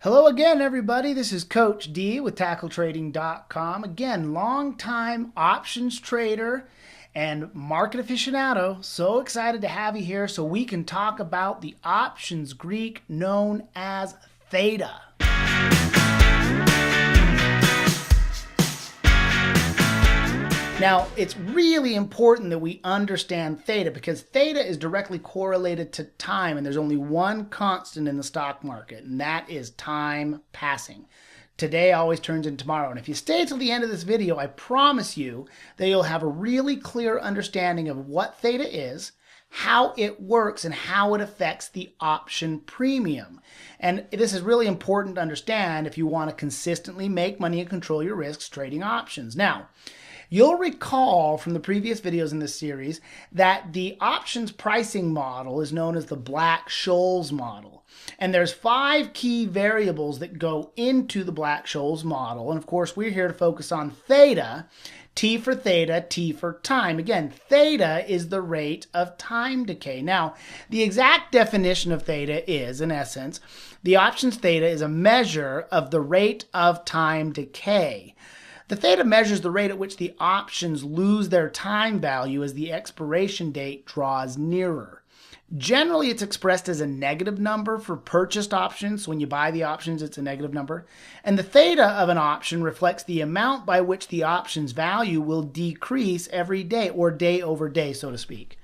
Hello again, everybody. This is Coach D with TackleTrading.com. Again, longtime options trader and market aficionado. So excited to have you here so we can talk about the options Greek known as Theta. Now, it's really important that we understand theta because theta is directly correlated to time, and there's only one constant in the stock market, and that is time passing. Today always turns into tomorrow, and if you stay till the end of this video, I promise you that you'll have a really clear understanding of what theta is, how it works, and how it affects the option premium. And this is really important to understand if you want to consistently make money and control your risks trading options. Now, you'll recall from the previous videos in this series that the options pricing model is known as the Black-Scholes model. And there's 5 key variables that go into the Black-Scholes model. And of course, we're here to focus on theta, T for theta, T for time. Again, theta is the rate of time decay. Now, the exact definition of theta is, in essence, the options theta is a measure of the rate of time decay. The theta measures the rate at which the options lose their time value as the expiration date draws nearer. Generally, it's expressed as a negative number for purchased options. When you buy the options, it's a negative number. And the theta of an option reflects the amount by which the option's value will decrease every day, or day over day, so to speak.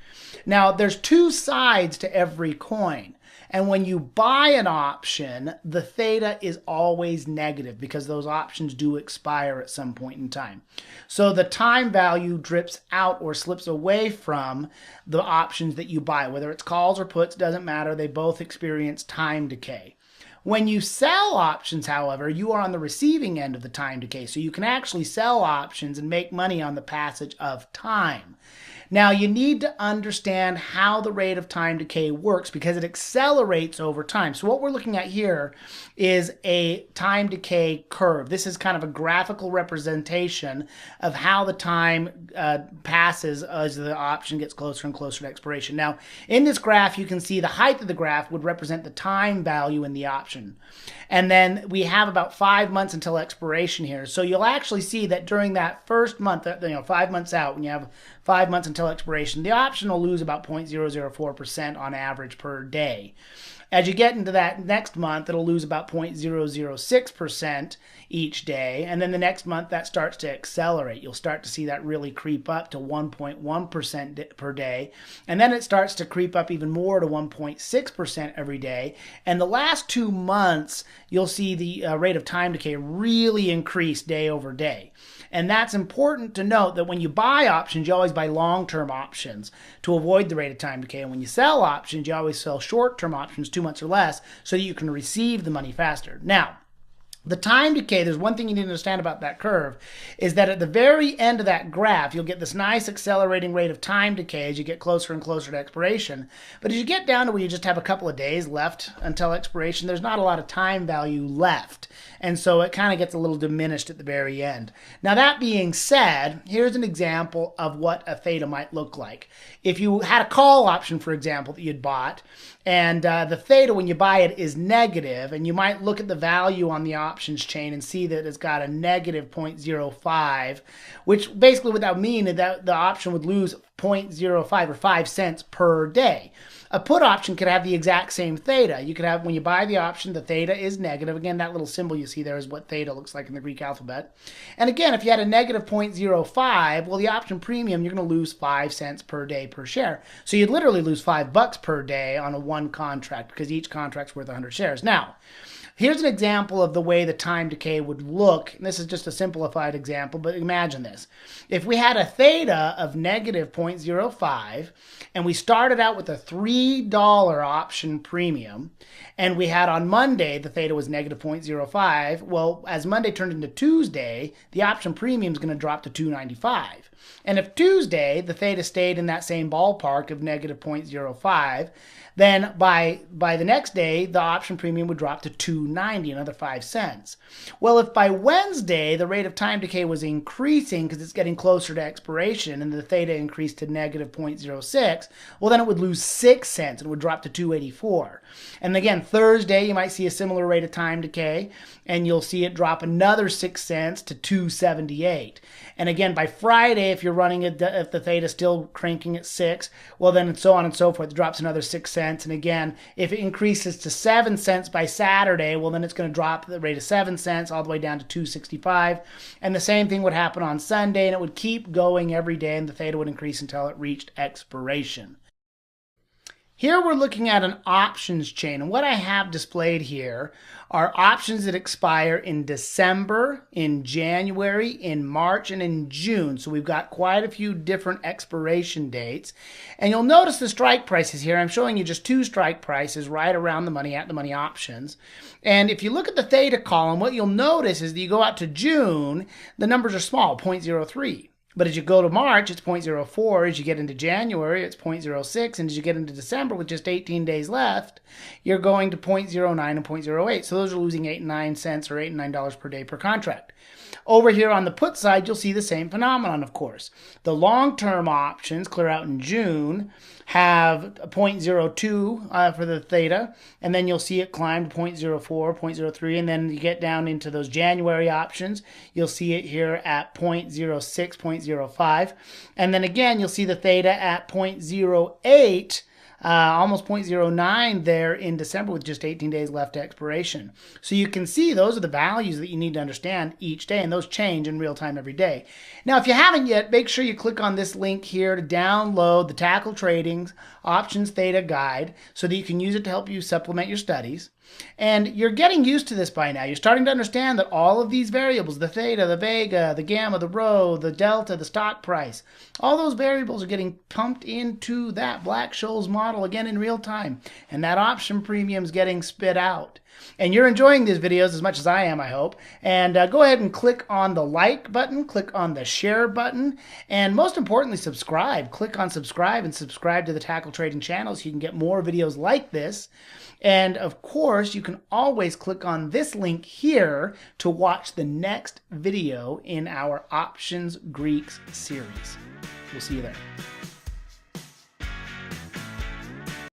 Now, there's 2 sides to every coin. And when you buy an option, the theta is always negative because those options do expire at some point in time. So the time value drips out or slips away from the options that you buy. Whether it's calls or puts, doesn't matter. They both experience time decay. When you sell options, however, you are on the receiving end of the time decay. So you can actually sell options and make money on the passage of time. Now, you need to understand how the rate of time decay works because it accelerates over time. So what we're looking at here is a time decay curve. This is kind of a graphical representation of how the time passes as the option gets closer and closer to expiration. Now, in this graph, you can see the height of the graph would represent the time value in the option. And then we have about 5 months until expiration here. So you'll actually see that during that first month, 5 months out, when you have 5 months until expiration, the option will lose about 0.004% on average per day. As you get into that next month, it'll lose about 0.006% each day. And then the next month, that starts to accelerate. You'll start to see that really creep up to 1.1% per day. And then it starts to creep up even more to 1.6% every day. And the last 2 months, you'll see the rate of time decay really increase day over day. And that's important to note that when you buy options, you always buy long-term options to avoid the rate of time decay. And when you sell options, you always sell short-term options, 2 months or less, so that you can receive the money faster. Now, the time decay, there's one thing you need to understand about that curve, is that at the very end of that graph, you'll get this nice accelerating rate of time decay as you get closer and closer to expiration. But as you get down to where you just have a couple of days left until expiration, there's not a lot of time value left. And so it kind of gets a little diminished at the very end. Now, that being said, here's an example of what a theta might look like. If you had a call option, for example, that you'd bought, and the theta when you buy it is negative, and you might look at the value on the options chain and see that it's got a negative 0.05, which basically what that would mean is that the option would lose 0.05 or 5 cents per day. A put option could have the exact same theta. You could have, when you buy the option, the theta is negative. Again, that little symbol you see there is what theta looks like in the Greek alphabet. And again, if you had a negative 0.05, well, the option premium, you're going to lose 5 cents per day per share. So you'd literally lose $5 per day on a one contract because each contract's worth 100 shares. Now, here's an example of the way the time decay would look. And this is just a simplified example, but imagine this. If we had a theta of negative 0.05, and we started out with a $3 option premium, and we had on Monday, the theta was negative 0.05, well, as Monday turned into Tuesday, the option premium is going to drop to $2.95. And if Tuesday, the theta stayed in that same ballpark of negative 0.05, then by the next day, the option premium would drop to $2.90, another 5 cents. Well, if by Wednesday, the rate of time decay was increasing because it's getting closer to expiration and the theta increased to negative 0.06, well, then it would lose 6 cents and it would drop to $2.84. And again, Thursday, you might see a similar rate of time decay and you'll see it drop another 6 cents to $2.78. And again, by Friday, if you're running it, if the theta is still cranking at 6, well, then so on and so forth, it drops another 6 cents. And again, if it increases to 7 cents by Saturday, well, then it's going to drop the rate of 7 cents all the way down to $2.65. And the same thing would happen on Sunday, and it would keep going every day, and the theta would increase until it reached expiration. Here we're looking at an options chain, and what I have displayed here are options that expire in December, in January, in March, and in June. So we've got quite a few different expiration dates. And you'll notice the strike prices here. I'm showing you just 2 strike prices right around the money, at the money options. And if you look at the theta column, what you'll notice is that you go out to June, the numbers are small, 0.03. But as you go to March, it's 0.04. As you get into January, it's 0.06. And as you get into December, with just 18 days left, you're going to 0.09 and 0.08. So those are losing 8 and 9 cents or $8 and $9 per day per contract. Over here on the put side, you'll see the same phenomenon, of course. The long-term options clear out in June, have a 0.02 for the theta, and then you'll see it climb to 0.04, 0.03, and then you get down into those January options. You'll see it here at 0.06, 0.05, and then again, you'll see the theta at 0.08, almost 0.09 there in December with just 18 days left to expiration. So you can see those are the values that you need to understand each day, and those change in real time every day. Now, if you haven't yet, make sure you click on this link here to download the Tackle Trading's Options Theta Guide so that you can use it to help you supplement your studies. And you're getting used to this by now. You're starting to understand that all of these variables, the theta, the vega, the gamma, the rho, the delta, the stock price, all those variables are getting pumped into that Black-Scholes model again in real time. And that option premium is getting spit out. And you're enjoying these videos as much as I am, I hope. And go ahead and click on the like button, click on the share button, and most importantly, subscribe. Click on subscribe and subscribe to the Tackle Trading channel so you can get more videos like this. And of course, you can always click on this link here to watch the next video in our Options Greeks series. We'll see you there.